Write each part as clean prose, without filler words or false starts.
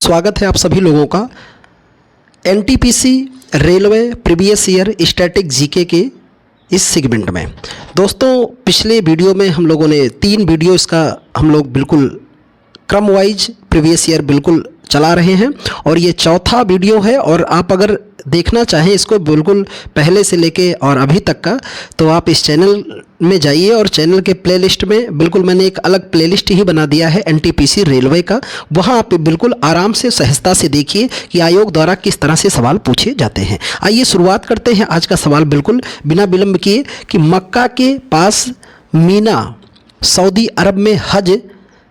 स्वागत है आप सभी लोगों का NTPC railway previous year static GK के इस सेगमेंट में। दोस्तों, पिछले वीडियो में हम लोगों ने 3 वीडियो इसका हम लोग बिल्कुल क्रम वाइज प्रीवियस ईयर बिल्कुल चला रहे हैं और ये चौथा वीडियो है। और आप अगर देखना चाहें इसको बिल्कुल पहले से लेके और अभी तक का, तो आप इस चैनल में जाइए और चैनल के प्लेलिस्ट में बिल्कुल मैंने एक अलग प्लेलिस्ट ही बना दिया है एनटीपीसी रेलवे का। वहाँ आप बिल्कुल आराम से सहजता से देखिए कि आयोग द्वारा किस तरह से सवाल पूछे जाते हैं। आइए शुरुआत करते हैं आज का सवाल बिल्कुल बिना विलंब किए कि मक्का के पास मीना सऊदी अरब में हज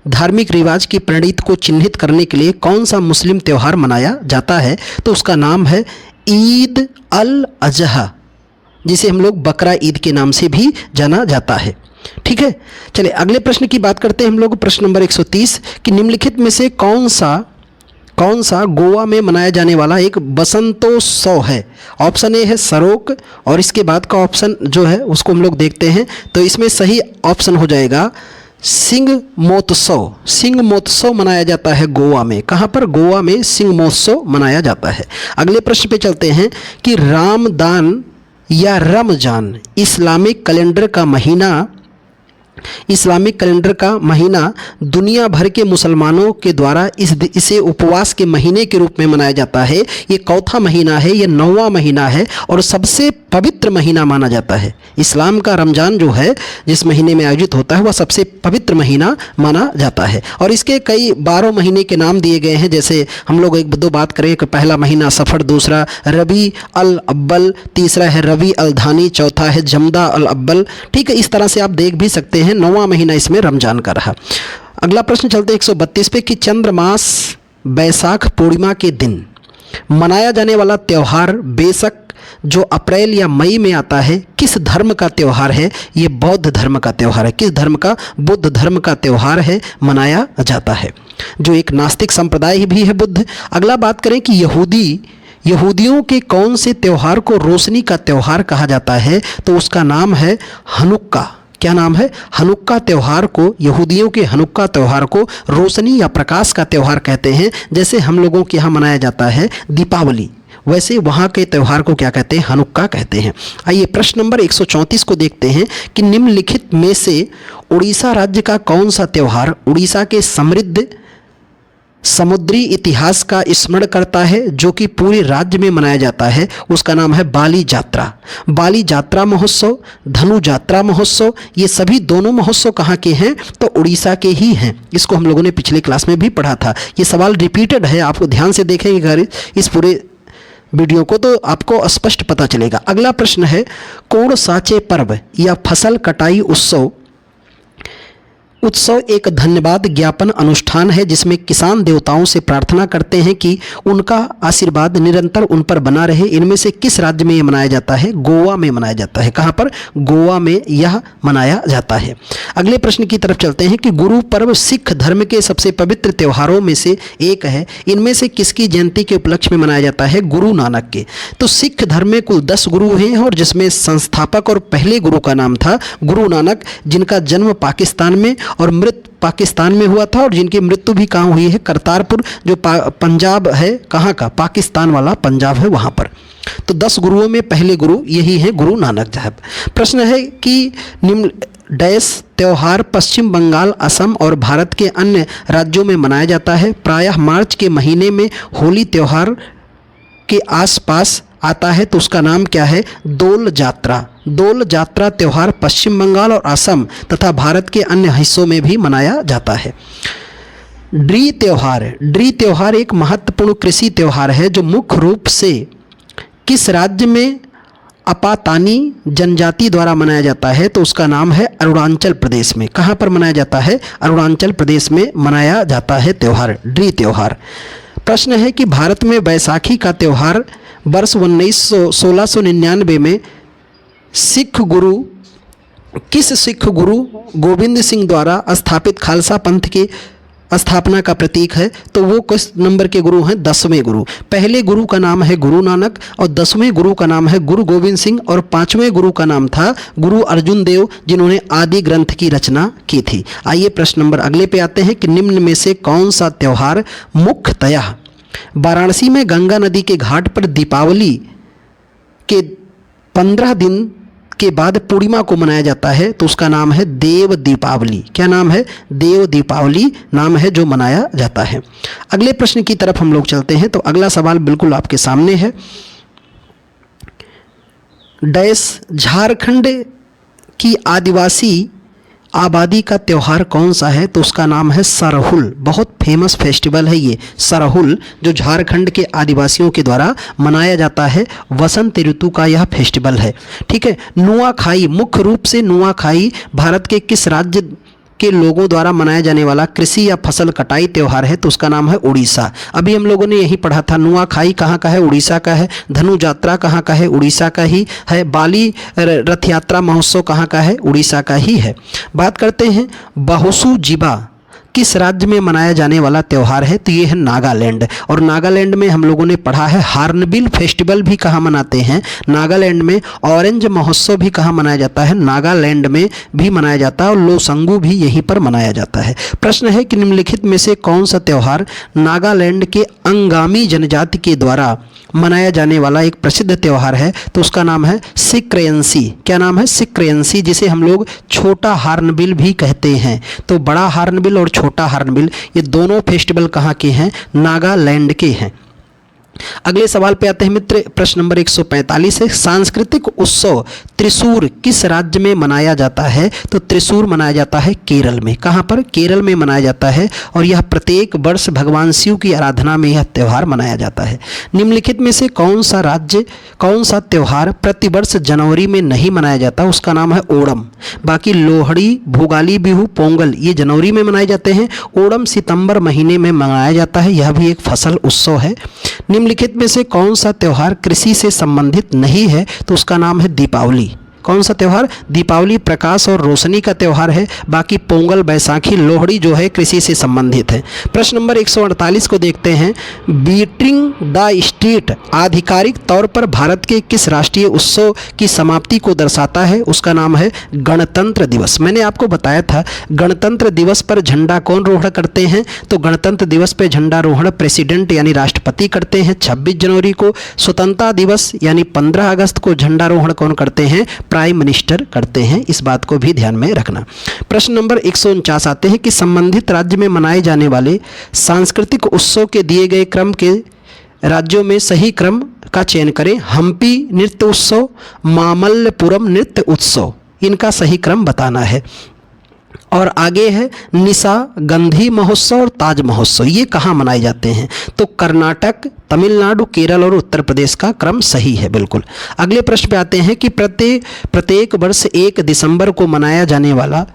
धार्मिक रिवाज की प्रणीत को चिन्हित करने के लिए कौन सा मुस्लिम त्यौहार मनाया जाता है? तो उसका नाम है ईद अल अजहा, जिसे हम लोग बकरा ईद के नाम से भी जाना जाता है। ठीक है, चलिए अगले प्रश्न की बात करते हैं हम लोग। प्रश्न नंबर 130 कि निम्नलिखित में से कौन सा गोवा में मनाया जाने वाला एक बसंतोत्सव है? ऑप्शन ए है सरोक और इसके बाद का ऑप्शन जो है उसको हम लोग देखते हैं। तो इसमें सही ऑप्शन हो जाएगा सिंगमोत्सव। सिंगमोत्सव मनाया जाता है गोवा में। कहाँ पर? गोवा में सिंगमोत्सव मनाया जाता है। अगले प्रश्न पे चलते हैं कि रामदान या रमजान इस्लामिक कैलेंडर का महीना दुनिया भर के मुसलमानों के द्वारा इसे उपवास के महीने के रूप में मनाया जाता है। ये चौथा महीना है, ये 9वां महीना है और सबसे पवित्र महीना माना जाता है। इस्लाम का रमजान जो है जिस महीने में आयोजित होता है वह सबसे पवित्र महीना माना जाता है। और इसके कई 12 महीने के नाम दिए गए हैं। जैसे हम लोग एक दो बात करें कि पहला महीना सफ़र, दूसरा रबी अल अव्वल, तीसरा है रबी अल धानी, चौथा है जमदा अल अव्वल। ठीक है, इस तरह से आप देख भी सकते हैं। 9वां महीना इसमें रमजान का रहा। अगला प्रश्न चलते हैं 132 पे कि चंद्रमास बैसाख पूर्णिमा के दिन मनाया जाने वाला त्यौहार बेशक जो अप्रैल या मई में आता है किस धर्म का त्यौहार है? ये बौद्ध धर्म का त्यौहार है। किस धर्म का? बुद्ध धर्म का त्यौहार है, मनाया जाता है, जो एक नास्तिक संप्रदाय भी है बुद्ध। अगला बात करें कि यहूदियों के कौन से त्यौहार को रोशनी का त्यौहार कहा जाता है? तो उसका नाम है हनुक्का। क्या नाम है? हनुक्का त्यौहार को, यहूदियों के हनुक्का त्यौहार को रोशनी या प्रकाश का त्यौहार कहते हैं। जैसे हम लोगों के यहाँ मनाया जाता है दीपावली, वैसे वहाँ के त्यौहार को क्या कहते हैं? हनुक्का कहते हैं। आइए प्रश्न नंबर 134 को देखते हैं कि निम्नलिखित में से उड़ीसा राज्य का कौन सा त्यौहार उड़ीसा के समृद्ध समुद्री इतिहास का स्मरण करता है, जो कि पूरे राज्य में मनाया जाता है? उसका नाम है बाली यात्रा। बाली यात्रा महोत्सव, धनु यात्रा महोत्सव, ये सभी दोनों महोत्सव कहाँ के हैं? तो उड़ीसा के ही हैं। इसको हम लोगों ने पिछले क्लास में भी पढ़ा था। ये सवाल रिपीटेड है, आपको ध्यान से देखेंगे अगर इस पूरे वीडियो को तो आपको स्पष्ट पता चलेगा। अगला प्रश्न है कोण साचे पर्व या फसल कटाई उत्सव एक धन्यवाद ज्ञापन अनुष्ठान है जिसमें किसान देवताओं से प्रार्थना करते हैं कि उनका आशीर्वाद निरंतर उन पर बना रहे। इनमें से किस राज्य में यह मनाया जाता है? गोवा में मनाया जाता है। कहाँ पर? गोवा में यह मनाया जाता है। अगले प्रश्न की तरफ चलते हैं कि गुरु पर्व सिख धर्म के सबसे पवित्र त्योहारों में से एक है। इनमें से किसकी जयंती के उपलक्ष्य में मनाया जाता है? गुरु नानक के। तो सिख धर्म में कुल 10 गुरु हैं और जिसमें संस्थापक और पहले गुरु का नाम था गुरु नानक, जिनका जन्म पाकिस्तान में और मृत्यु पाकिस्तान में हुआ था और जिनकी मृत्यु भी कहाँ हुई है? करतारपुर, जो पंजाब है। कहाँ का? पाकिस्तान वाला पंजाब है, वहाँ पर। तो 10 गुरुओं में पहले गुरु यही है, गुरु नानक साहब। प्रश्न है कि निम्न डैश त्यौहार पश्चिम बंगाल, असम और भारत के अन्य राज्यों में मनाया जाता है? प्रायः मार्च के महीने में होली त्यौहार के आसपास आता है, तो उसका नाम क्या है? दोल जात्रा। दोल जात्रा त्यौहार पश्चिम बंगाल और असम तथा भारत के अन्य हिस्सों में भी मनाया जाता है। ड्री त्यौहार एक महत्वपूर्ण कृषि त्यौहार है जो मुख्य रूप से किस राज्य में अपातानी जनजाति द्वारा मनाया जाता है? तो उसका नाम है अरुणाचल प्रदेश में। कहाँ पर मनाया जाता है? अरुणाचल प्रदेश में मनाया जाता है त्यौहार, ड्री त्यौहार। प्रश्न है कि भारत में बैसाखी का त्यौहार वर्ष 1699 में किस सिख गुरु गोविंद सिंह द्वारा स्थापित खालसा पंथ के स्थापना का प्रतीक है? तो वो किस नंबर के गुरु हैं? 10वें गुरु। पहले गुरु का नाम है गुरु नानक और 10वें गुरु का नाम है गुरु गोविंद सिंह और 5वें गुरु का नाम था गुरु अर्जुन देव, जिन्होंने आदि ग्रंथ की रचना की थी। आइए प्रश्न नंबर अगले पे आते हैं कि निम्न में से कौन सा त्यौहार मुख्यतः वाराणसी में गंगा नदी के घाट पर दीपावली के 15 दिन के बाद पूर्णिमा को मनाया जाता है, तो उसका नाम है देव दीपावली। क्या नाम है? देव दीपावली नाम है जो मनाया जाता है। अगले प्रश्न की तरफ हम लोग चलते हैं। तो अगला सवाल बिल्कुल आपके सामने है। डैश झारखंड की आदिवासी आबादी का त्यौहार कौन सा है? तो उसका नाम है सरहुल। बहुत फेमस फेस्टिवल है ये सरहुल, जो झारखंड के आदिवासियों के द्वारा मनाया जाता है। वसंत ऋतु का यह फेस्टिवल है। ठीक है। नुआखाई, मुख्य रूप से नुआखाई भारत के किस राज्य के लोगों द्वारा मनाया जाने वाला कृषि या फसल कटाई त्यौहार है? तो उसका नाम है उड़ीसा। अभी हम लोगों ने यही पढ़ा था। नुआखाई कहाँ का है? उड़ीसा का है। धनु यात्रा कहाँ का है? उड़ीसा का ही है। बाली रथ यात्रा महोत्सव कहाँ का है? उड़ीसा का ही है। बात करते हैं बहुसु जिबा किस राज्य में मनाया जाने वाला त्यौहार है? तो ये है नागालैंड। और नागालैंड में हम लोगों ने पढ़ा है हार्नबिल फेस्टिवल भी कहाँ मनाते हैं? नागालैंड में। ऑरेंज महोत्सव भी कहाँ मनाया जाता है? नागालैंड में भी मनाया जाता है। और लोसंगू भी यहीं पर मनाया जाता है। प्रश्न है कि निम्नलिखित में से कौन सा त्यौहार नागालैंड के अंगामी जनजाति के द्वारा मनाया जाने वाला एक प्रसिद्ध त्यौहार है? तो उसका नाम है सिक्रेंसी। क्या नाम है? सिक्रेंसी, जिसे हम लोग छोटा हार्नबिल भी कहते हैं। तो बड़ा हार्नबिल और छोटा हार्नबिल ये दोनों फेस्टिवल कहाँ के हैं? नागालैंड के हैं। अगले सवाल पे आते हैं मित्र। प्रश्न नंबर 145 है। सांस्कृतिक उत्सव त्रिशूर किस राज्य में मनाया जाता है? तो त्रिशूर मनाया जाता है केरल में। कहाँ पर? केरल में मनाया जाता है। और यह प्रत्येक वर्ष भगवान शिव की आराधना में यह त्यौहार मनाया जाता है। निम्नलिखित में से कौन सा राज्य, कौन सा त्यौहार प्रतिवर्ष जनवरी में नहीं मनाया जाता? उसका नाम है ओणम। बाकी लोहड़ी, भोगाली बिहू, पोंगल ये जनवरी में मनाए जाते हैं। ओणम सितंबर महीने में मनाया जाता है। यह भी एक फसल उत्सव है। निम्नलिखित में से कौन सा त्यौहार कृषि से संबंधित नहीं है? तो उसका नाम है दीपावली। कौन सा त्यौहार? दीपावली प्रकाश और रोशनी का त्यौहार है। बाकी पोंगल, बैसाखी, लोहड़ी जो है कृषि से संबंधित है। प्रश्न नंबर 148 को देखते हैं। बीटिंग द स्ट्रीट आधिकारिक तौर पर भारत के किस राष्ट्रीय उत्सव की समाप्ति को दर्शाता है? उसका नाम है गणतंत्र दिवस। मैंने आपको बताया था गणतंत्र दिवस पर झंडा कौन रोहण करते हैं? तो गणतंत्र दिवस पर झंडारोहण प्रेसिडेंट यानी राष्ट्रपति करते हैं। 26 जनवरी को स्वतंत्रता दिवस यानी 15 अगस्त को झंडारोहण कौन करते हैं? प्राइम मिनिस्टर करते हैं। इस बात को भी ध्यान में रखना। प्रश्न नंबर 149 आते हैं कि संबंधित राज्य में मनाए जाने वाले सांस्कृतिक उत्सव के दिए गए क्रम के राज्यों में सही क्रम का चयन करें। हम्पी नृत्य उत्सव, मामल्लपुरम नृत्य उत्सव, इनका सही क्रम बताना है। और आगे है निशागंधी महोत्सव और ताज महोत्सव, ये कहाँ मनाए जाते हैं? तो कर्नाटक, तमिलनाडु, केरल और उत्तर प्रदेश का क्रम सही है बिल्कुल। अगले प्रश्न पे आते हैं कि प्रत्येक वर्ष 1 दिसंबर को मनाया जाने वाला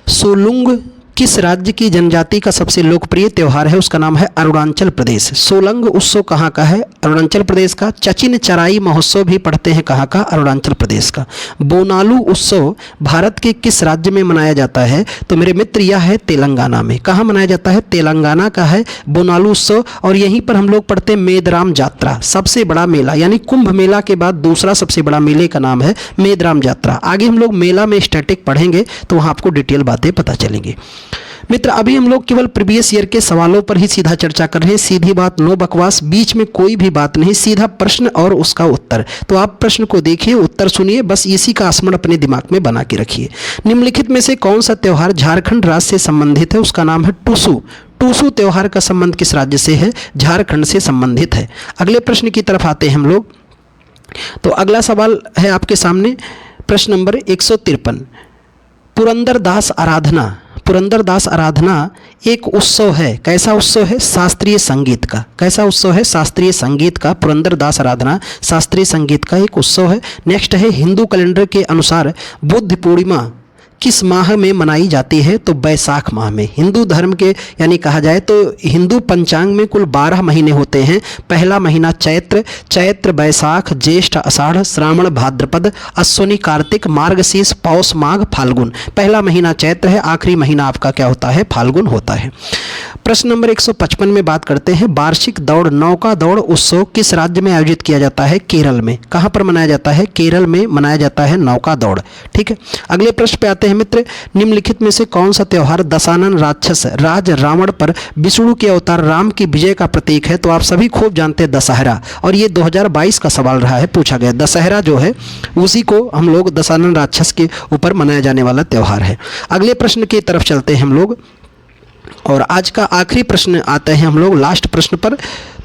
सोलुंग किस राज्य की जनजाति का सबसे लोकप्रिय त्यौहार है? उसका नाम है अरुणाचल प्रदेश। सोलंग उत्सव कहाँ का है? अरुणाचल प्रदेश का। चचिन चराई महोत्सव भी पढ़ते हैं कहाँ का? अरुणाचल प्रदेश का। बोनालू उत्सव भारत के किस राज्य में मनाया जाता है? तो मेरे मित्र यह है तेलंगाना में। कहाँ मनाया जाता है? तेलंगाना का है बोनालू उत्सव। और यहीं पर हम लोग पढ़ते हैं मेदराम यात्रा, सबसे बड़ा मेला, यानी कुंभ मेला के बाद दूसरा सबसे बड़ा मेले का नाम है मेदराम यात्रा। आगे हम लोग मेला में स्टैटिक पढ़ेंगे तो वहाँ आपको डिटेल बातें पता चलेंगी। मित्र अभी हम लोग केवल प्रीवियस ईयर के सवालों पर ही सीधा चर्चा कर रहे हैं। सीधी बात, नो बकवास, बीच में कोई भी बात नहीं, सीधा प्रश्न और उसका उत्तर। तो आप प्रश्न को देखिए, उत्तर सुनिए, बस इसी का स्मरण अपने दिमाग में बना के रखिए। निम्नलिखित में से कौन सा त्यौहार झारखंड राज्य से संबंधित है? उसका नाम है टुसु। टुसु त्यौहार का संबंध किस राज्य से है? झारखंड से संबंधित है। अगले प्रश्न की तरफ आते हैं हम लोग। तो अगला सवाल है आपके सामने, प्रश्न नंबर 153। पुरंदरदास आराधना, पुरंदरदास आराधना एक उत्सव है। कैसा उत्सव है? शास्त्रीय संगीत का। कैसा उत्सव है? शास्त्रीय संगीत का। पुरंदरदास आराधना शास्त्रीय संगीत का एक उत्सव है। नेक्स्ट है हिंदू कैलेंडर के अनुसार बुद्ध पूर्णिमा किस माह में मनाई जाती है? तो बैसाख माह में। हिंदू धर्म के यानी कहा जाए तो हिंदू पंचांग में कुल 12 महीने होते हैं। पहला महीना चैत्र, चैत्र बैसाख, ज्येष्ठ आषाढ़, श्रावण भाद्रपद, अश्विनी कार्तिक, मार्गशीर्ष, पौष, माघ, फाल्गुन। पहला महीना चैत्र है, आखिरी महीना आपका क्या होता है? फाल्गुन होता है। प्रश्न नंबर 155 में बात करते हैं, वार्षिक दौड़ नौका दौड़ उत्सव किस राज्य में आयोजित किया जाता है? केरल में। कहाँ पर मनाया जाता है? केरल में मनाया जाता है नौका दौड़। ठीक है, अगले प्रश्न पे आते हैं मित्र, निम्नलिखित में से कौन सा त्यौहार दशानन राक्षस राज रावण पर विष्णु के अवतार राम की विजय का प्रतीक है? तो आप सभी खूब जानते हैं दशहरा, और ये 2022 का सवाल रहा है, पूछा गया। दशहरा जो है उसी को हम लोग दशानन राक्षस के ऊपर मनाया जाने वाला त्यौहार है। अगले प्रश्न की तरफ चलते हैं हम लोग, और आज का आखिरी प्रश्न आते हैं हम लोग लास्ट प्रश्न पर।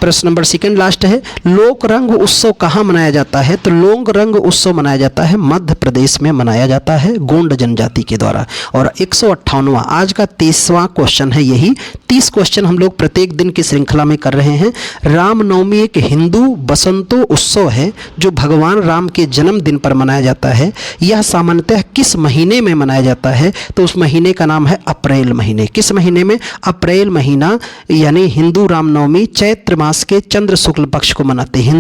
प्रश्न नंबर 2 लास्ट है, लोक रंग उत्सव कहाँ मनाया जाता है? तो लोक रंग उत्सव मनाया जाता है मध्य प्रदेश में मनाया जाता है गोंड जनजाति के द्वारा। और 158वां आज का 30वां क्वेश्चन है यही। 30 क्वेश्चन हम लोग प्रत्येक दिन की श्रृंखला में कर रहे हैं। रामनवमी एक हिंदू बसंतो उत्सव है जो भगवान राम के जन्मदिन पर मनाया जाता है। यह सामान्यतः किस महीने में मनाया जाता है? तो उस महीने का नाम है अप्रैल महीने। किस महीने में? अप्रैल महीना, यानी हिंदू रामनवमी चैत्र मास के चंद्र शुक्ल पक्ष को मनाते हैं।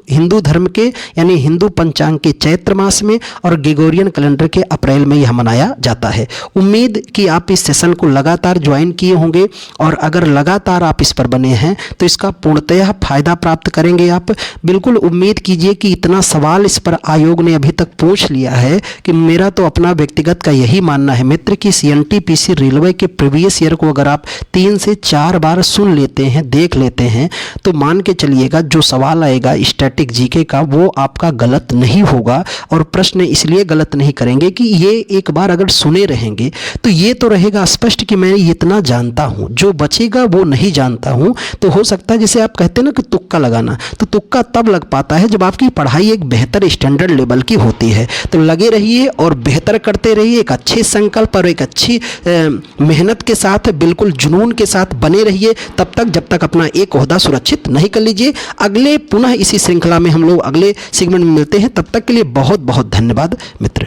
हिंदू धर्म के यानी हिंदू पंचांग के चैत्र मास में और ग्रेगोरियन कैलेंडर के अप्रैल में यह मनाया जाता है। उम्मीद कि आप इस सेशन को लगातार ज्वाइन किए होंगे, और अगर लगातार आप इस पर बने हैं तो इसका पूर्णतः फायदा प्राप्त करेंगे आप। बिल्कुल उम्मीद कीजिए कि इतना सवाल इस पर आयोग ने अभी तक पूछ लिया है कि मेरा तो अपना व्यक्तिगत का यही मानना है मित्र कि CNTPC रेलवे के प्रीवियस ईयर को अगर आप 3 से 4 बार सुन लेते हैं, देख लेते हैं, तो मान के चलिएगा जो सवाल आएगा स्टैटिक जीके का वो आपका गलत नहीं होगा। और प्रश्न इसलिए गलत नहीं करेंगे कि ये एक बार अगर सुने रहेंगे तो ये तो रहेगा स्पष्ट कि मैं इतना जानता हूँ, जो बचेगा वो नहीं जानता हूँ। तो हो सकता है जैसे आप कहते हैं ना कि तुक्का लगाना, तो तुक्का तब लग पाता है जब आपकी पढ़ाई एक बेहतर स्टैंडर्ड लेवल की होती है। तो लगे रहिए और बेहतर करते रहिए, एक अच्छे संकल्प और एक अच्छी मेहनत के साथ, बिल्कुल जुनून के साथ बने रहिए तब तक जब तक अपना एक ओहदा सुरक्षित नहीं कर लीजिए। अगले पुनः इसी श्रृंखला में हम लोग अगले सेगमेंट में मिलते हैं, तब तक के लिए बहुत बहुत धन्यवाद मित्र।